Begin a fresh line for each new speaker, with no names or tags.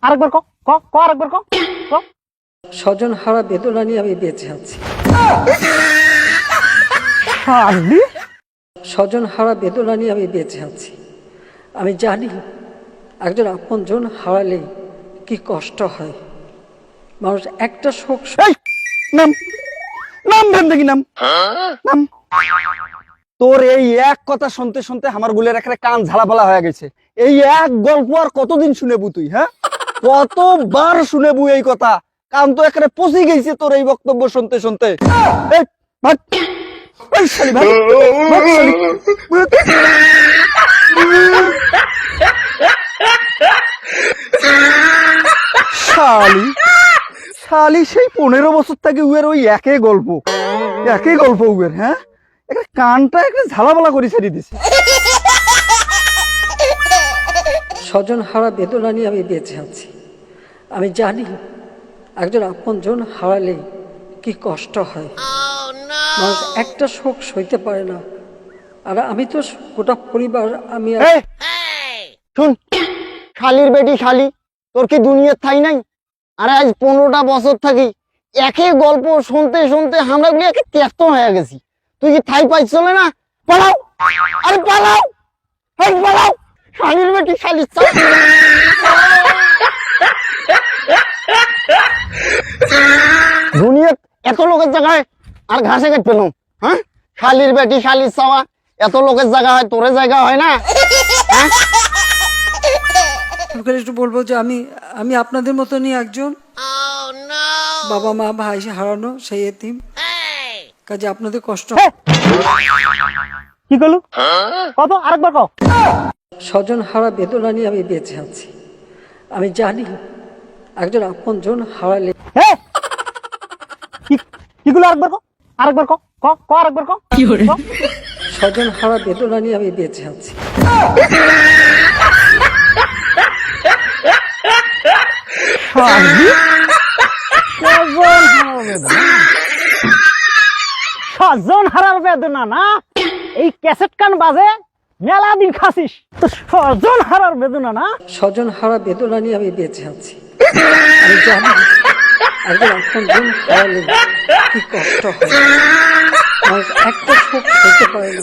আরেকবার ক ক ক আরেকবার ক ক।
স্বজন হারা বেদনা নিয়ে আমি বেঁচে আছি।
শালি
স্বজন হারা বেদনা নিয়ে আমি বেঁচে আছি। আমি জানি একজন আপনজন হারালে কি কষ্ট হয়। মানুষ একটা শোক
এই নাম নাম ভেন দেখি নাম নাম। তোর এই এক কথা শুনতে শুনতে আমার গুলের এখানে কান ঝালাপালা হয়ে গেছে। এই এক গল্প আর কতদিন শুনেবু তুই? হ্যাঁ, কতবার শুনেবু এই কথা? কান তো এখানে পচে গেছে তোর এই বক্তব্য শুনতে শুনতে। এই ভাগ, এই শালি ভাগ, ভাগ শালি। শালি শালি সেই 15 বছর থেকে উয়ের ওই একই গল্প উয়ের। হ্যাঁ, একটা কানটা একটা ঝালাপালা করে ছেড়ে দিছে।
স্বজন হারা বেদনা নিয়ে আমি বেঁচে আছি। আমি জানি একজন আপনজন হারালে কি কষ্ট হয়। মানুষ একটা শোক সইতে পারে না। আর আমি তো গোটা পরিবার আমি
এই শুন, শালির বেটি শালি, তোর কি দুনিয়ার ঠাই নাই? আরে আজ 15টা বছর থাকি একই গল্প শুনতে শুনতে আমরা গুলি একে ত্যক্ত হয়ে গেছি। তুই কি ঠাই পাইছ না? পালাও, আরে পালাও, এই পালাও, শালির বেটি শালি। দুনিয়ার এত লোকের জায়গায় আর ঘাসে কেটে পেলাম। হ্যাঁ, শালির বেটি শালির চাওয়া এত লোকের জায়গা হয়, তোরে জায়গা হয় না? হ্যাঁ,
একটু বলবো যে আমি আমি আপনাদের মতনই একজন বাবা মা ভাই হারানো সেই এতিম। কাজে আপনাদের কষ্ট।
কি করলো? কত আরেকবার কও।
স্বজন হারা বেদনা নিয়ে আমি বেঁচে আছি। আমি জানি একজন আপনজন হারালে
কিগুলো আরেকবার কও, আরেকবার কও, ক ক আরেকবার কও।
স্বজন হারা বেদনা নিয়ে আমি বেঁচে আছি।
স্বজন হারার বেদনা না? এই ক্যাসেট কান বাজে মেলা দিন খাসিস তো। স্বজন হারার বেদনা না?
স্বজন হারা বেদনা নিয়ে আমি বেঁচে আছি। আমি জানি একজন আপনজন হারালে কি কষ্ট হয়। মানুষ একটা শোক সইতে পারে না।